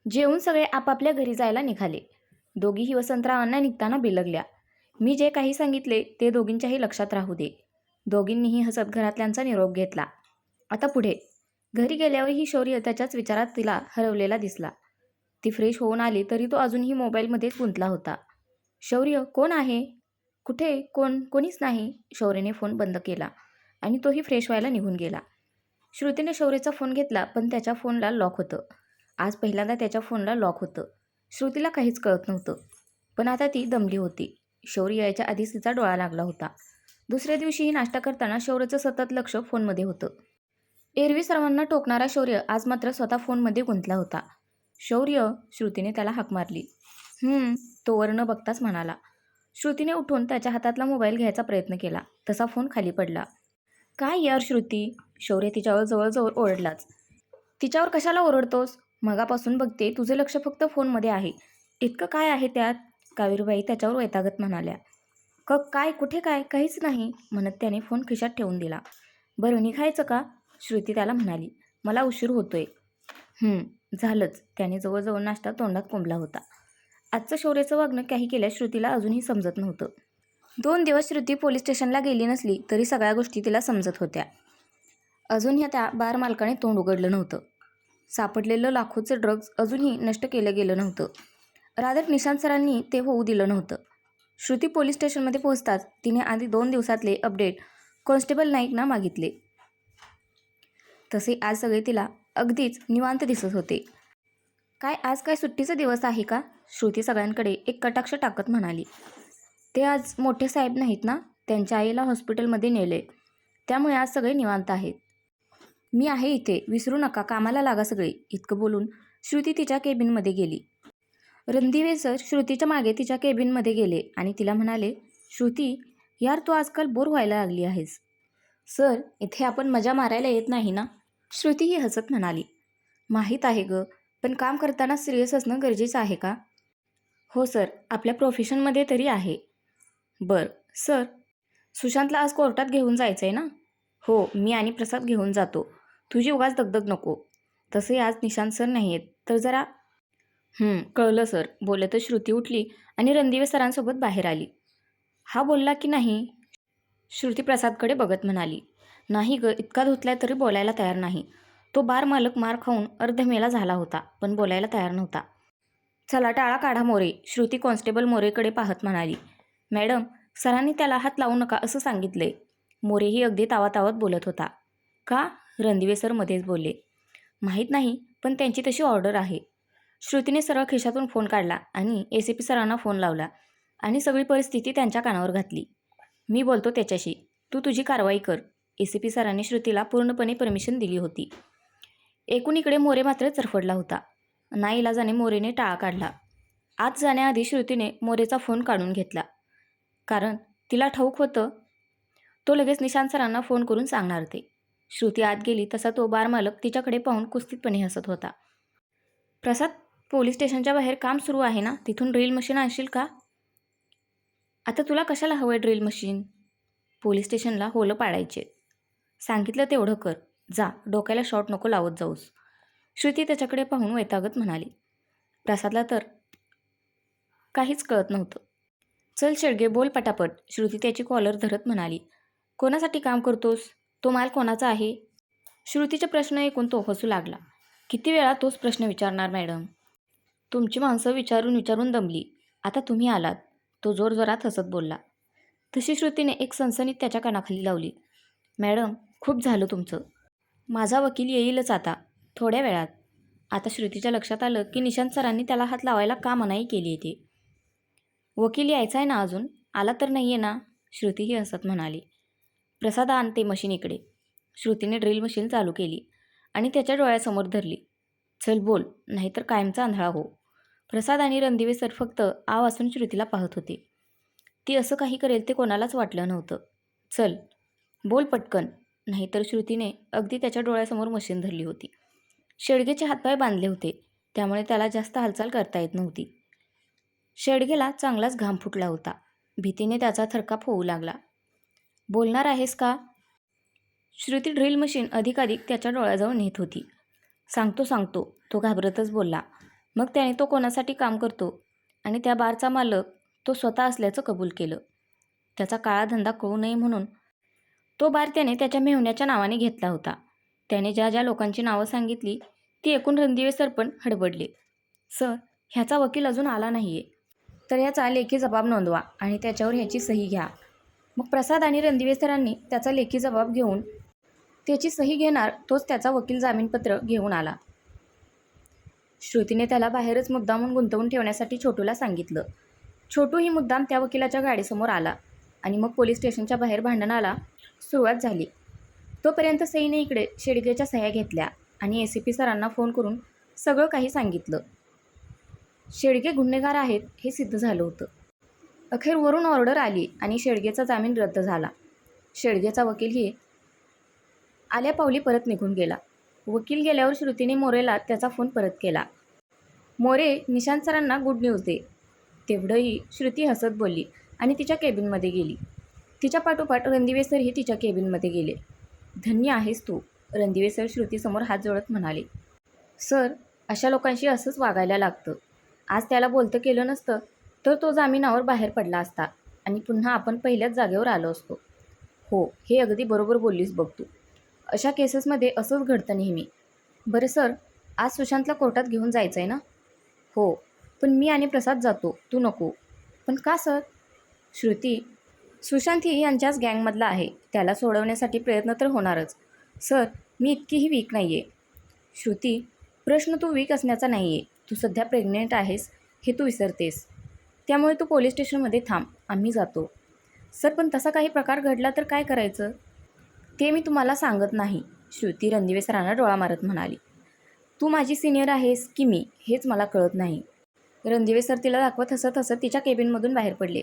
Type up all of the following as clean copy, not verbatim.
जेवून सगळे आपापल्या घरी जायला निघाले. दोघीही वसंतरावांना निघताना बिलगल्या. मी जे काही सांगितले ते दोघींच्याही लक्षात राहू दे. दोघींनीही हसत घरातल्यांचा निरोप घेतला. आता पुढे. घरी गेल्यावरही शौर्य त्याच्याच विचारात तिला हरवलेला दिसला. ती फ्रेश होऊन आली तरी तो अजूनही मोबाईलमध्येच गुंतला होता. शौर्य, कोण आहे? कुठे? कोणीच नाही. शौर्यने फोन बंद केला आणि तोही फ्रेश व्हायला निघून गेला. श्रुतीने शौर्यचा फोन घेतला पण त्याच्या फोनला लॉक होतं. आज पहिल्यांदा त्याच्या फोनला लॉक होतं. श्रुतीला काहीच कळत नव्हतं. पण आता ती दमली होती. शौर्य यायच्या आधीच तिचा डोळा लागला होता. दुसऱ्या दिवशीही नाश्ता करताना शौर्यचं सतत लक्ष फोनमध्ये होतं. एरवी सर्वांना टोकणारा शौर्य आज मात्र स्वतः फोनमध्ये गुंतला होता. शौर्य, श्रुतीने त्याला हाक मारली. तो वर न बघताच म्हणाला. श्रुतीने उठून त्याच्या हातातला मोबाईल घ्यायचा प्रयत्न केला. तसा फोन खाली पडला. काय यार श्रुती? शौर्य तिच्यावर जवळजवळ ओरडलाच. तिच्यावर कशाला ओरडतोस? मगापासून बघते तुझं लक्ष फक्त फोनमध्ये आहे. इतकं काय आहे त्यात? कावेरीबाई त्याच्यावर वैतागत म्हणाल्या. काय? कुठे काय? काहीच नाही म्हणत त्याने फोन खिशात ठेवून दिला. बरं निघायचं का? श्रुती त्याला म्हणाली. मला उशीर होतोय. झालंच. त्याने जवळजवळ नाश्ता तोंडात कोंबला होता. आजचं शौर्याचं वागणं काही केल्यास श्रुतीला अजूनही समजत नव्हतं. 2 दिवस श्रुती पोलीस स्टेशनला गेली नसली तरी सगळ्या गोष्टी तिला समजत होत्या. अजूनही त्या बार मालकाने तोंड उघडलं नव्हतं. सापडलेलं लाखोचं ड्रग्ज अजूनही नष्ट केलं गेलं नव्हतं. रादर निशांत सरांनी ते होऊ दिलं नव्हतं. श्रुती पोलीस स्टेशनमध्ये पोहोचताच तिने आधी 2 दिवसातले अपडेट कॉन्स्टेबल नाईकना मागितले. तसे आज सगळे तिला अगदीच निवांत दिसत होते. आज काय सुट्टीचा दिवस आहे का? श्रुती सगळ्यांकडे एक कटाक्ष टाकत म्हणाली. ते आज मोठे साहेब नाहीत ना, त्यांच्या आईला हॉस्पिटलमध्ये नेले, त्यामुळे आज सगळे निवांत आहेत. मी आहे इथे, विसरू नका, कामाला लागा सगळे. इतकं बोलून श्रुती तिच्या केबिनमध्ये गेली. रणदिवे सर श्रुतीच्या मागे तिच्या केबिनमध्ये गेले आणि तिला म्हणाले. श्रुती, यार तू आजकाल बोर व्हायला लागली आहेस. सर, इथे आपण मजा मारायला येत नाही ना? श्रुतीही हसत म्हणाली. माहीत आहे ग, पण काम करताना सिरियस असणं गरजेचं आहे का? हो सर, आपल्या प्रोफेशनमध्ये तरी आहे. बरं सर, सुशांतला आज कोर्टात घेऊन जायचं आहे ना? हो, मी आणि प्रसाद घेऊन जातो. तुझी उगाच दगदग नको. तसे आज निशांत सर नाही आहेत, तर जरा कळलं सर. बोलतच श्रुती उठली आणि रणदिवे सरांसोबत बाहेर आली. हा बोलला की नाही? श्रुती प्रसादकडे बघत म्हणाली. नाही ग, इतका धुतलाय तरी बोलायला तयार नाही. तो बार मालक मार खाऊन अर्धमेला झाला होता, पण बोलायला तयार नव्हता. चला टाळा काढा मोरे, श्रुती कॉन्स्टेबल मोरेकडे पाहत म्हणाली. मॅडम, सरांनी त्याला हात लावू नका असं सांगितलंय. मोरेही अगदी तावातावत बोलत होता. का? रणदिवे सर मध्येच बोलले. माहीत नाही, पण त्यांची तशी ऑर्डर आहे. श्रुतीने सरळ खिशातून फोन काढला आणि ACP सरांना फोन लावला आणि सगळी परिस्थिती त्यांच्या कानावर घातली. मी बोलतो त्याच्याशी, तू तुझी कारवाई कर. ACP सरांनी श्रुतीला पूर्णपणे परमिशन दिली होती. एकूण इकडे मोरे मात्र चरफडला होता. नाईलाजाने मोरेने टाळा काढला. आत जाण्याआधी श्रुतीने मोरेचा फोन काढून घेतला, कारण तिला ठाऊक होतं तो लगेच निशांत सरांना फोन करून सांगणार ते. श्रुती आत गेली तसा तो बार मालक तिच्याकडे पाहून कुस्तीतपणे हसत होता. प्रसाद, पोलीस स्टेशनच्या बाहेर काम सुरू आहे ना, तिथून ड्रिल मशीन आणशील का? आता तुला कशाला हवंय ड्रिल मशीन? पोलीस स्टेशनला होलं पाडायचे. सांगितलं तेवढं कर. जा, डोक्याला शॉट नको लावत जाऊस. श्रुती त्याच्याकडे पाहून वैतागत म्हणाली. प्रसादला तर काहीच कळत नव्हतं. चल शेडगे, बोल पटापट, श्रुती त्याची कॉलर धरत म्हणाली. कोणासाठी काम करतोस? तो माल कोणाचा आहे? श्रुतीचे प्रश्न ऐकून तो हसू लागला. किती वेळा तोच प्रश्न विचारणार मॅडम? तुमची माणसं विचारून विचारून दमली. आता तुम्ही आलात. तो जोरजोरात हसत बोलला. तशी श्रुतीने एक सनसनीत त्याच्या कानाखाली लावली. मॅडम, खूप झालं तुमचं. माझा वकील येईलच आता, थोड्या वेळात. आता श्रुतीच्या लक्षात आलं की निशांत सरांनी त्याला हात लावायला का मनाई केली आहे ते. वकील यायचा आहे ना अजून? आला तर नाही आहे ना? श्रुतीही हसत म्हणाली. प्रसाद, आणते मशीन इकडे. श्रुतीने ड्रिल मशीन चालू केली आणि त्याच्या डोळ्यासमोर धरली. चल बोल, नाहीतर कायमचा आंधळा हो. प्रसाद आणि रणदिवे सर फक्त आ वासून श्रुतीला पाहत होते. ती असं काही करेल ते कोणालाच वाटलं नव्हतं. चल बोल पटकन, नाहीतर श्रुतीने अगदी त्याच्या डोळ्यासमोर मशीन धरली होती. शेडगेचे हातपाय बांधले होते, त्यामुळे त्याला जास्त हालचाल करता येत नव्हती. शेडगेला चांगलाच घाम फुटला होता. भीतीने त्याचा थरकाप होऊ लागला. बोलणार आहेस का? श्रुती ड्रिल मशीन अधिकाधिक त्याच्या डोळ्याजवळ नेत होती. सांगतो, तो घाबरतच बोलला. मग त्याने तो कोणासाठी काम करतो आणि त्या बारचा मालक तो स्वतः असल्याचं कबूल केलं. त्याचा काळा धंदा कळू नये म्हणून तो बार त्याने त्याच्या मेहुण्याच्या नावाने घेतला होता. त्याने ज्या ज्या लोकांची नावं सांगितली ती ऐकून रणदिवे सर पण हडबडले. सर, ह्याचा वकील अजून आला नाही आहे, तर याचा लेखी जबाब नोंदवा आणि त्याच्यावर ह्याची सही घ्या. मग प्रसाद आणि रणदिवे सरांनी त्याचा लेखी जबाब घेऊन त्याची सही घेणार तोच त्याचा वकील जामीनपत्र घेऊन आला. श्रुतीने त्याला बाहेरच मुद्दामून गुंतवून ठेवण्यासाठी छोटूला सांगितलं. छोटूही मुद्दाम त्या वकिलाच्या गाडीसमोर आला आणि मग पोलीस स्टेशनच्या बाहेर भांडणाला सुरुवात झाली. तोपर्यंत सईने इकडे शेडगेच्या सह्या घेतल्या आणि ACP सरांना फोन करून सगळं काही सांगितलं. शेडगे गुन्हेगार आहेत हे सिद्ध झालं होतं. अखेर वरून ऑर्डर आली आणि शेडगेचा जामीन रद्द झाला. शेडगेचा वकीलही आल्या पावली परत निघून गेला. वकील गेल्यावर श्रुतीने मोरेला त्याचा फोन परत केला. मोरे, निशांत सरांना गुड न्यूज दे. तेवढंही श्रुती हसत बोलली आणि तिच्या केबिनमध्ये गेली. तिच्या पाठोपाठ रणदिवे सरही तिच्या केबिनमध्ये गेले. धन्य आहेस तू, रणदिवे सर श्रुतीसमोर हात जोडत म्हणाले. सर, अशा लोकांशी असंच वागायला लागतं. आज त्याला बोलतं केलं नसतं तर तो जामिनावर बाहेर पडला असता आणि पुन्हा आपण पहिल्याच जागेवर आलो असतो. हो, हे अगदी बरोबर बोललीस बघ तू. अशा केसेसमध्ये असंच घडतं नेहमी. बरं सर, आज सुशांतला कोर्टात घेऊन जायचं आहे ना? हो, पण मी आणि प्रसाद जातो, तू नको. पण का सर? श्रुती, सुशांत ही यांच्याच गँगमधला आहे. त्याला सोडवण्यासाठी प्रयत्न तर होणारच. सर, मी इतकीही वीक नाही आहे. श्रुती, प्रश्न तू वीक असण्याचा नाही आहे. तू सध्या प्रेग्नेंट आहेस हे तू विसरतेस. त्यामुळे तू पोलीस स्टेशनमध्ये थांब, आम्ही जातो. सर, पण तसा काही प्रकार घडला तर काय करायचं? ते मी तुम्हाला सांगत नाही, श्रुती रणदिवे सरांना डोळा मारत म्हणाली. तू माझी सिनियर आहेस की मी, हेच मला कळत नाही. रणदिवे सर तिला दाखवत हसत हसत तिच्या केबिनमधून बाहेर पडले.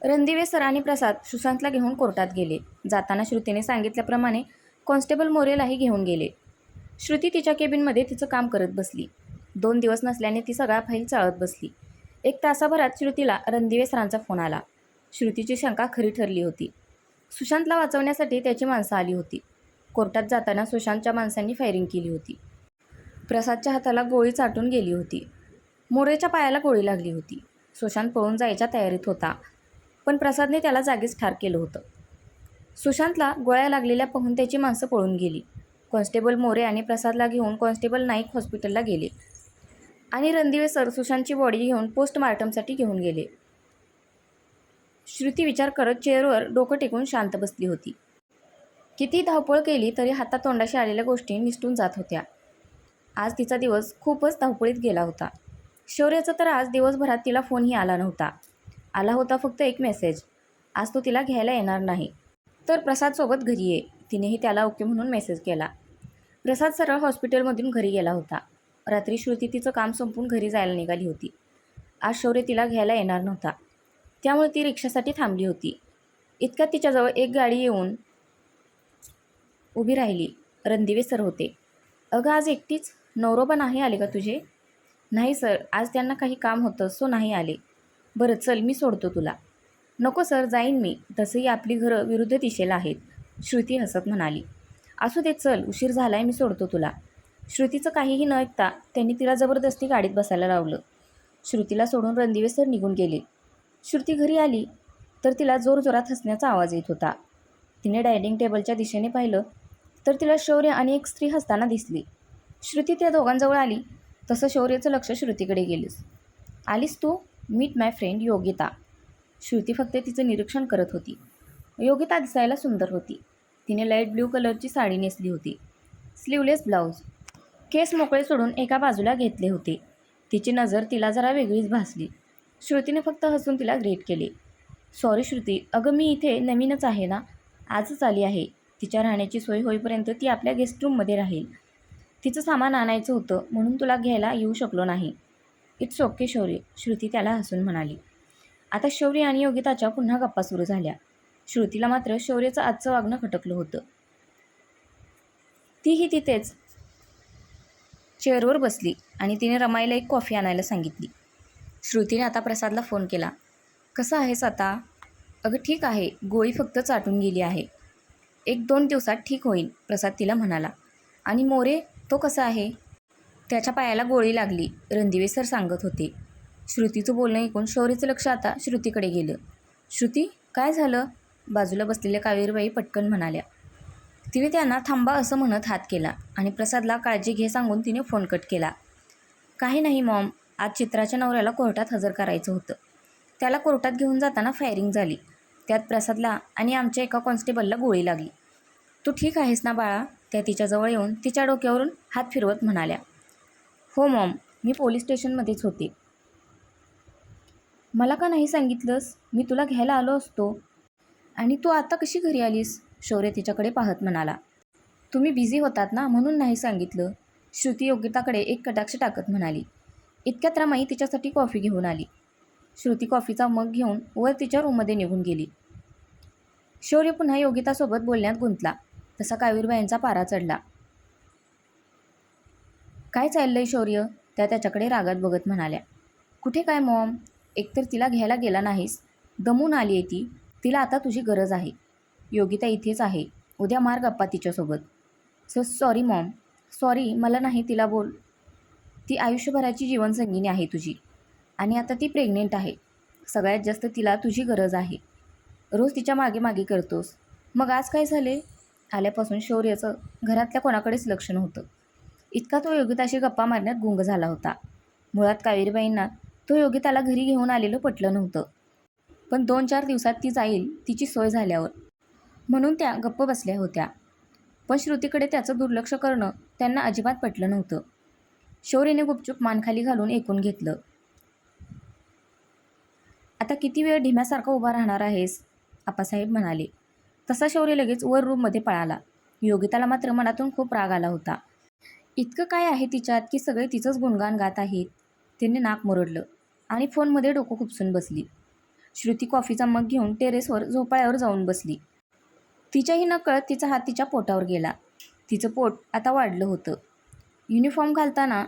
रणदिवे सर आणि प्रसाद सुशांतला घेऊन कोर्टात गेले. जाताना श्रुतीने सांगितल्याप्रमाणे कॉन्स्टेबल मोरेलाही घेऊन गेले. श्रुती तिच्या केबिनमध्ये तिचं काम करत बसली. 2 दिवस नसल्याने ती सगळा फाईल चाळत बसली. 1 तासाभरात श्रुतीला रणदिवे सरांचा फोन आला. श्रुतीची शंका खरी ठरली होती. सुशांतला वाचवण्यासाठी त्याची माणसं आली होती. कोर्टात जाताना सुशांतच्या माणसांनी फायरिंग केली होती. प्रसादच्या हाताला गोळी चाटून गेली होती. मोरेच्या पायाला गोळी लागली होती. सुशांत पळून जायच्या तयारीत होता, पण प्रसादने त्याला जागीच ठार केलं होतं. सुशांतला गोळ्या लागलेल्या पाहून त्याची माणसं पळून गेली. कॉन्स्टेबल मोरे आणि प्रसादला घेऊन कॉन्स्टेबल नाईक हॉस्पिटलला गेले आणि रणदिवे सर सुशांतची बॉडी घेऊन पोस्टमार्टमसाठी घेऊन गेले. श्रुती विचार करत चेअरवर डोकं टेकून शांत बसली होती. किती धावपळ केली तरी हातातोंडाशी आलेल्या गोष्टी निसटून जात होत्या. आज तिचा दिवस खूपच धावपळीत गेला होता. शौर्याचा तर आज दिवसभरात तिला फोनही आला नव्हता. आला होता फक्त एक मेसेज, आज तो तिला घ्यायला येणार नाही, तर प्रसादसोबत घरी ये. तिनेही त्याला ओके म्हणून मेसेज केला. प्रसाद सरळ हॉस्पिटलमधून घरी गेला होता. रात्री श्रुती तिचं काम संपून घरी जायला निघाली होती. आज शौर्य तिला घ्यायला येणार नव्हता, त्यामुळे ती रिक्षासाठी थांबली होती. इतक्यात तिच्याजवळ एक गाडी येऊन उभी राहिली. रणदिवे सर होते. अगं, आज एकटीच? नवरोबा नाही आले का तुझे? नाही सर, आज त्यांना काही काम होतं सो नाही आले. बरं चल, मी सोडतो तुला. नको सर, जाईन मी. तसंही आपली घरं विरुद्ध दिशेला आहेत, श्रुती हसत म्हणाली. असू दे, चल, उशीर झालाय, मी सोडतो तुला. श्रुतीचं काहीही न ऐकता त्यांनी तिला जबरदस्ती गाडीत बसायला लावलं. श्रुतीला सोडून रणदिवे सर निघून गेले. श्रुती घरी आली तर तिला जोरजोरात हसण्याचा आवाज येत होता. तिने डायनिंग टेबलच्या दिशेने पाहिलं तर तिला शौर्य आणि एक स्त्री हसताना दिसली. श्रुती त्या दोघांजवळ आली तसं शौर्याचं लक्ष श्रुतीकडे गेलीस. आलीस तू? मीट माय फ्रेंड योगिता. श्रुती फक्त तिचं निरीक्षण करत होती. योगिता दिसायला सुंदर होती. तिने लाईट ब्ल्यू कलरची साडी नेसली होती, स्लीवलेस ब्लाऊज, केस मोकळे सोडून एका बाजूला घेतले होते. तिची नजर तिला जरा वेगळीच भासली. श्रुतीने फक्त हसून तिला ग्रीट केले. सॉरी श्रुती, अगं मी इथे नवीनच आहे ना, आजच आली आहे. तिच्या राहण्याची सोय होईपर्यंत ती आपल्या गेस्ट रूममध्ये राहील. तिचं सामान आणायचं होतं म्हणून तुला घ्यायला येऊ शकलो नाही. इट्स ओके शौर्य, श्रुती त्याला हसून म्हणाली. आता शौर्य आणि योगिताच्या पुन्हा गप्पा सुरू झाल्या. श्रुतीला मात्र शौर्याचं आजचं वागणं खटकलं होतं. तीही तिथेच चेअरवर बसली आणि तिने रमाईला एक कॉफी आणायला सांगितली. श्रुतीने आता प्रसादला फोन केला. कसं आहेस आता? अगं ठीक आहे, गोळी फक्त चाटून गेली आहे. 1-2 दिवसात ठीक होईल, प्रसाद तिला म्हणाला. आणि मोरे, तो कसा आहे? त्याच्या पायाला गोळी लागली, रणदिवे सर सांगत होते. श्रुतीचं बोलणं ऐकून शौर्यचं लक्ष आता श्रुतीकडे गेलं. श्रुती, काय झालं? बाजूला बसलेल्या कावेरीबाई पटकन म्हणाल्या. तिने त्यांना थांबा असं म्हणत हात केला आणि प्रसादला काळजी घे सांगून तिने फोन कट केला. काही नाही मॉम, आज चित्राच्या नवऱ्याला कोर्टात हजर करायचं होतं. त्याला कोर्टात घेऊन जाताना फायरिंग झाली. त्यात प्रसादला आणि आमच्या एका कॉन्स्टेबलला गोळी लागली. तू ठीक आहेस ना बाळा? त्या तिच्याजवळ येऊन तिच्या डोक्यावरून हात फिरवत म्हणाल्या. हो मॉम, मी पोलीस स्टेशनमध्येच होते. मला का नाही सांगितलंस? मी तुला घ्यायला आलो असतो. आणि तू आता कशी घरी आलीस? शौर्य तिच्याकडे पाहत म्हणाला. तुम्ही बिझी होतात ना म्हणून नाही सांगितलं. श्रुती योगिताकडे एक कटाक्ष टाकत म्हणाली. इतक्यात रमाई तिच्यासाठी कॉफी घेऊन आली. श्रुती कॉफीचा मग घेऊन वर तिच्या रूममध्ये निघून गेली. शौर्य पुन्हा योगितासोबत बोलण्यात गुंतला. तसा कावेरीबाईंचा पारा चढला. काय चाललंय शौर्य? त्या त्याच्याकडे रागात बघत म्हणाल्या. कुठे काय मॉम, एकतर तिला घ्यायला गेला नाहीस. दमून आली आहे ती. तिला आता तुझी गरज आहे. योगिता इथेच आहे. उद्या मार गप्पा तिच्यासोबत. Sorry Maugham. सॉरी मला नाही, तिला बोल. ती आयुष्यभराची जीवनसंगिनी आहे तुझी. आणि आता ती प्रेग्नेंट आहे. सगळ्यात जास्त तिला तुझी गरज आहे. रोज तिच्या मागे मागे करतोस. मग आज काय झाले? आल्यापासून शौर्याचं घरातल्या कोणाकडेच लक्ष नव्हतं. इतका तो योगिताशी गप्पा मारण्यात गुंग झाला होता. मुळात कावेरीबाईंना तो योगिताला घरी घेऊन आलेलं पटलं नव्हतं. पण 2-4 दिवसात ती जाईल तिची सोय झाल्यावर, म्हणून त्या गप्प बसल्या होत्या. पण श्रुतीकडे त्याचं दुर्लक्ष करणं त्यांना अजिबात पटलं नव्हतं. शौर्यने गुपचूप मान खाली घालून ऐकून घेतलं. आता किती वेळ ढिम्यासारखा उभा राहणार आहेस? आप्पासाहेब म्हणाले. तसा शौर्य लगेच वर रूममध्ये पळाला. योगिताला मात्र मनातून खूप राग आला होता. इतकं काय आहे तिच्यात की सगळे तिचंच गुणगान गात आहेत? तिने नाक मुरडलं आणि फोनमध्ये डोकं खुपसून बसली. श्रुती कॉफीचा मग घेऊन टेरेसवर झोपाळ्यावर जाऊन बसली. तिच्याही नकळत तिचा हात तिच्या पोटावर गेला. तिचं पोट आता वाढलं होतं. युनिफॉर्म घालताना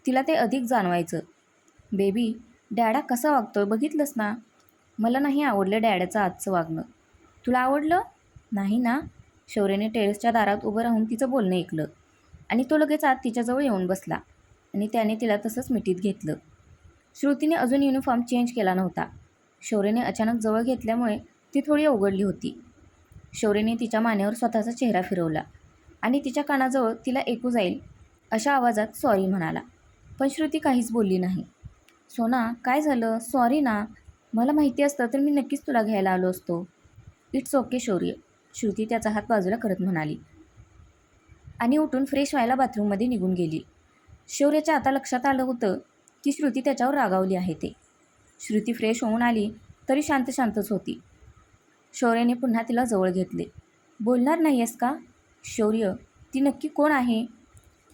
तिला ते अधिक जाणवायचं. बेबी, डॅडा कसा वागतोय बघितलंस ना? मला नाही आवडलं डॅडाचं आजचं वागणं. तुला आवडलं नाही ना? शौर्यने टेरेसच्या दारात उभं राहून तिचं बोलणं ऐकलं आणि तो लगेच आत तिच्याजवळ येऊन बसला आणि त्याने तिला तसंच मिठीत घेतलं. श्रुतीने अजून युनिफॉर्म चेंज केला नव्हता. शौर्यने अचानक जवळ घेतल्यामुळे ती थोडी अवघडली होती. शौर्यने तिच्या मानेवर स्वतःचा चेहरा फिरवला आणि तिच्या कानाजवळ तिला ऐकू जाईल अशा आवाजात सॉरी म्हणाला. पण श्रुती काहीच बोलली नाही. सोना, काय झालं? सॉरी ना. मला माहिती असतं तर मी नक्कीच तुला घ्यायला आलो असतो. इट्स ओके शौर्य, श्रुती त्याचा हात बाजूला करत म्हणाली आणि उठून फ्रेश व्हायला बाथरूममध्ये निघून गेली. शौर्याच्या आता लक्षात आलं होतं की श्रुती त्याच्यावर रागावली आहे ते. श्रुती फ्रेश होऊन आली तरी शांतच होती. शौर्याने पुन्हा तिला जवळ घेतले. बोलणार नाही आहेस का? शौर्य, ती नक्की कोण आहे?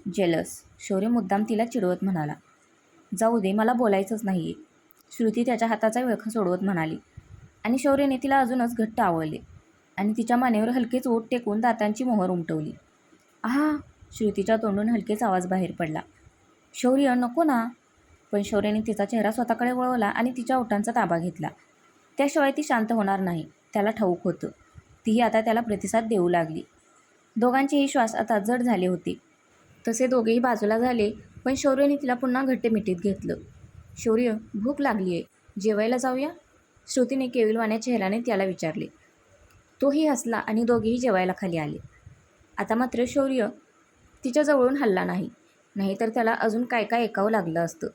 जेलस, शौर्य मुद्दाम तिला चिडवत म्हणाला. जाऊ दे, मला बोलायचंच नाही आहे, श्रुती त्याच्या हाताचा विळखा सोडवत म्हणाली आणि शौर्यने तिला अजूनच घट्ट आवळले आणि तिच्या मानेवर हलकेच ओठ टेकून दातांची मोहर उमटवली. आहा, श्रुतीच्या तोंडून हलकेच आवाज बाहेर पडला. शौर्य, नको ना. पण शौर्यने तिचा चेहरा स्वतःकडे वळवला आणि तिच्या ओठांचा ताबा घेतला. त्याशिवाय ती शांत होणार नाही, त्याला ठाऊक होतं. तीही आता त्याला प्रतिसाद देऊ लागली. दोघांचेही श्वास आता जड झाले होते. तसे दोघेही बाजूला झाले, पण शौर्यने तिला पुन्हा घट्ट मिठीत घेतलं. शौर्य, भूक लागली आहे, जेवायला जाऊया? श्रुतीने केविलवाण्या चेहऱ्याने त्याला विचारले. तोही हसला आणि दोघेही जेवायला खाली आले. आता मात्र शौर्य तिच्याजवळून हलला नाही, नाहीतर त्याला अजून काय काय ऐकावं लागलं असतं.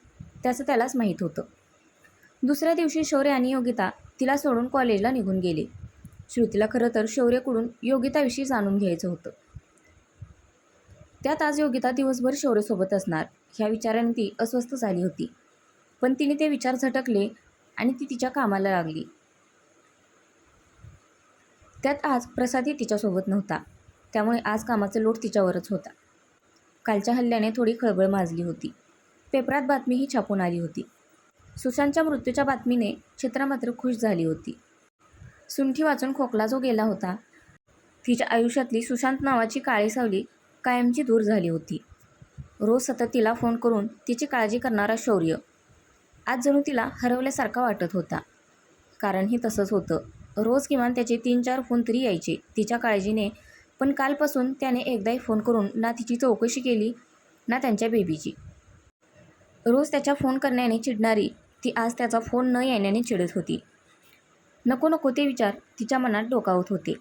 त्याचं त्यालाच माहीत होतं. दुसऱ्या दिवशी शौर्य आणि योगिता तिला सोडून कॉलेजला निघून गेले. श्रुतीला खरं तर शौर्यकडून योगिताविषयी जाणून घ्यायचं होतं. त्यात आज योगिता दिवसभर शौर्यसोबत असणार ह्या विचाराने ती अस्वस्थ झाली होती. पण तिने ते विचार झटकले आणि ती तिच्या कामाला लागली. त्यात आज प्रसादही तिच्यासोबत नव्हता, त्यामुळे आज कामाचा लोड तिच्यावरच होता. कालच्या हल्ल्याने थोडी खळबळ माजली होती. पेपरात बातमीही छापून आली होती. सुशांतच्या मृत्यूच्या बातमीने चित्रा मात्र खुश झाली होती. सुंठी वाचून खोकला जो गेला होता, तिच्या आयुष्यातली सुशांत नावाची काळी सावली कायमची दूर झाली होती. रोज सतत तिला फोन करून तिची काळजी करणारा शौर्य आज जणू तिला हरवल्यासारखा वाटत होता. कारणही तसंच होतं. रोज किमान त्याचे 3-4 फोन तरी यायचे तिच्या काळजीने. पण कालपासून त्याने एकदाही फोन करून ना तिची चौकशी केली ना त्यांच्या बेबीची. रोज त्याच्या फोन करण्याने चिडणारी ती आज त्याचा फोन न येण्याने चिडत होती. नको नको ते विचार तिच्या मनात डोकावत होते.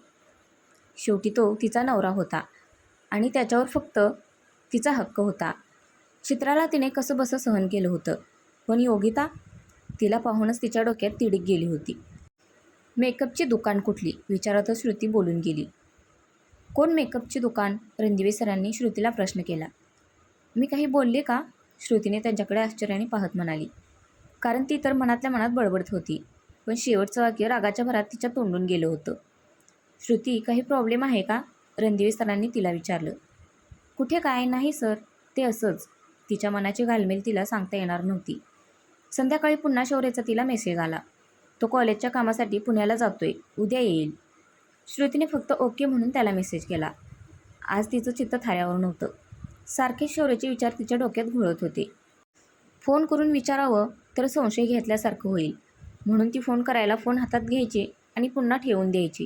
शेवटी तो तिचा नवरा होता आणि त्याच्यावर फक्त तिचा हक्क होता. चित्राला तिने कसंबसं सहन केलं होतं, पण योगिता, तिला पाहूनच तिच्या डोक्यात तिडीक गेली होती. मेकअपची दुकान कुठली विचारतच श्रुती बोलून गेली. कोण मेकअपची दुकान? रणदिवे सरांनी श्रुतीला प्रश्न केला. मी काही बोलले का? श्रुतीने त्यांच्याकडे आश्चर्याने पाहत म्हणाली. कारण ती तर मनातल्या मनात बडबडत होती, पण शेवटचं वाक्य रागाच्या भरात तिच्या तोंडून गेलं होतं. श्रुती, काही प्रॉब्लेम आहे का? रणदिवे सरांनी तिला विचारलं. कुठे काय नाही सर, ते असंच. तिच्या मनाची घालमेल तिला सांगता येणार नव्हती. संध्याकाळी पुन्हा शौर्याचा तिला मेसेज आला. तो कॉलेजच्या कामासाठी पुण्याला जातोय, उद्या येईल. श्रुतीने फक्त ओके म्हणून त्याला मेसेज केला. आज तिचं चित्त थाळ्यावर नव्हतं. सारखे शौर्याचे विचार तिच्या डोक्यात घोळत होते. फोन करून विचारावं तर संशय घेतल्यासारखं होईल, म्हणून ती फोन करायला फोन हातात घ्यायची आणि पुन्हा ठेवून द्यायची.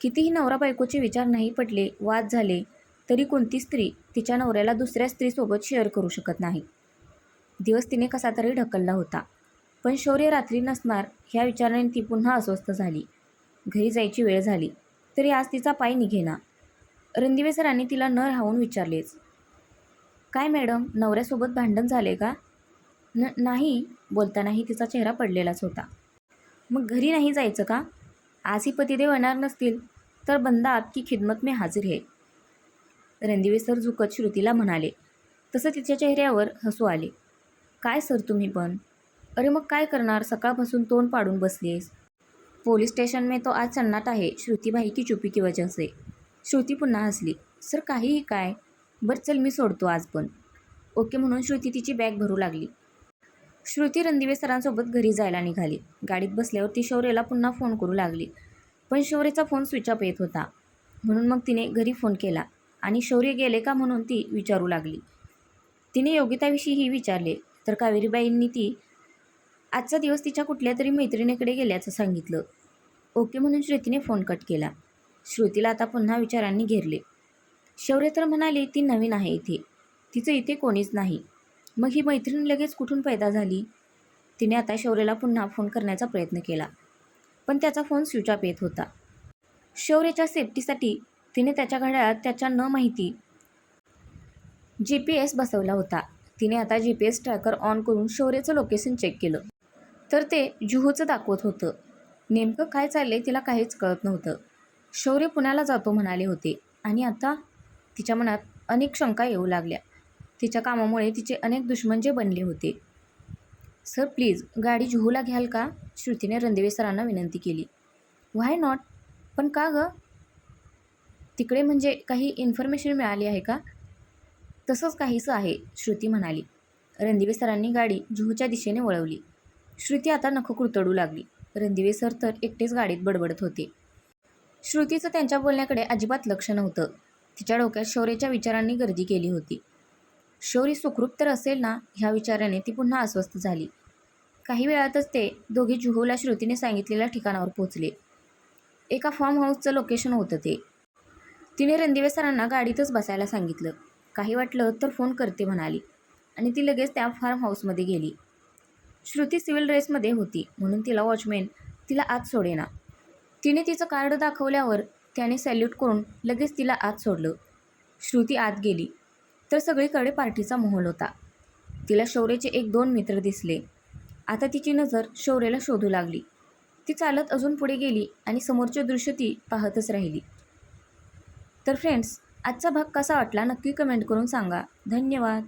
कितीही नवरा बायकोचे विचार नाही पटले, वाद झाले, तरी कोणती स्त्री तिच्या नवऱ्याला दुसऱ्या स्त्रीसोबत शेअर करू शकत नाही. दिवस तिने कसा तरी ढकलला होता, पण शौर्य रात्री नसणार ह्या विचाराने ती पुन्हा अस्वस्थ झाली. घरी जायची वेळ झाली तरी आज तिचा पाय निघेना. रणदिवे सरांनी तिला न राहून विचारलेच. काय मॅडम, नवऱ्यासोबत भांडण झाले का? नाही, बोलतानाही तिचा चेहरा पडलेलाच होता. मग घरी नाही जायचं का? आजही पतिदेव येणार नसतील तर बंदा आपकी खिदमत में हाजिर है. रणदिवे सर झुकत श्रुतीला म्हणाले. तसं तिच्या चेहऱ्यावर हसू आले. काय सर तुम्ही पण? अरे मग काय करणार, सकाळपासून तोंड पाडून बसलीस. पोलीस स्टेशन में तो आज सन्नाटा है, श्रुती भाई की चुपी की वजह से. श्रुती पुन्हा हसली. सर काहीही काय, बरं चल मी सोडतो आज पण. ओके म्हणून श्रुती तिची बॅग भरू लागली. श्रुती रणदिवे सरांसोबत घरी जायला निघाली. गाडीत बसल्यावर ती शौर्यला पुन्हा फोन करू लागली, पण शौर्यचा फोन स्विच ऑफ येत होता. म्हणून मग तिने घरी फोन केला आणि शौर्य गेले का म्हणून ती विचारू लागली. तिने योगिताविषयीही विचारले तर कावेरीबाईंनी ती आजचा दिवस तिच्या कुठल्या तरी मैत्रिणीकडे गेल्याचं सांगितलं. ओके म्हणून श्रुतीने फोन कट केला. श्रुतीला आता पुन्हा विचारांनी घेरले. शौर्य तर म्हणाले ती नवीन आहे इथे, तिचं इथे कोणीच नाही. मग ही मैत्रीण लगेच कुठून पैदा झाली? तिने आता शौर्यला पुन्हा फोन करण्याचा प्रयत्न केला, पण त्याचा फोन स्विच ऑफ येत होता. शौर्याच्या सेफ्टीसाठी तिने त्याच्या घड्याळात त्याच्या न माहिती GPS बसवला होता. तिने आता GPS ट्रॅकर ऑन करून शौर्याचं लोकेशन चेक केलं तर ते जुहूचं दाखवत होतं. नेमकं काय चाललंय तिला काहीच कळत नव्हतं. शौर्य पुण्याला जातो म्हणाले होते आणि आता तिच्या मनात अनेक शंका येऊ लागल्या. तिच्या कामामुळे तिचे अनेक दुश्मन जे बनले होते. सर प्लीज गाडी जुहूला घ्याल का? श्रुतीने रणदिवे सरांना विनंती केली. व्हाय नॉट? पण का गं? तिकडे म्हणजे काही इन्फॉर्मेशन मिळाली आहे का? तसंच काहीसं आहे, श्रुती म्हणाली. रणदिवे सरांनी गाडी जुहूच्या दिशेने वळवली. श्रुती आता नखं कुरतडू लागली. रणदिवे सर तर एकटेच गाडीत बडबडत होते. श्रुतीचं त्यांच्या बोलण्याकडे अजिबात लक्ष नव्हतं. तिच्या डोक्यात शौर्याच्या विचारांनी गर्दी केली होती. शौर्य सुखरूप तर असेल ना ह्या विचाराने ती पुन्हा अस्वस्थ झाली. काही वेळातच ते दोघे जुहूला श्रुतीने सांगितलेल्या ठिकाणावर पोहोचले. एका फार्म हाऊसचं लोकेशन होतं ते. तिने रणदिवे सरांना गाडीतच बसायला सांगितलं. काही वाटलं तर फोन करते म्हणाली आणि ती लगेच त्या फार्म हाऊसमध्ये गेली. श्रुती सिव्हिल ड्रेसमध्ये होती म्हणून तिला वॉचमॅन तिला आत सोडेना. तिने तिचं कार्ड दाखवल्यावर त्याने सॅल्यूट करून लगेच तिला आत सोडलं. श्रुती आत गेली तर सगळीकडे पार्टीचा माहोल होता. तिला शौर्याचे 1-2 मित्र दिसले. आता तिची नजर शौर्याला शोधू लागली. ती चालत अजून पुढे गेली आणि समोरचे दृश्य ती पाहतच राहिली. तर फ्रेंड्स, आजचा भाग कसा वाटला नक्की कमेंट करून सांगा. धन्यवाद.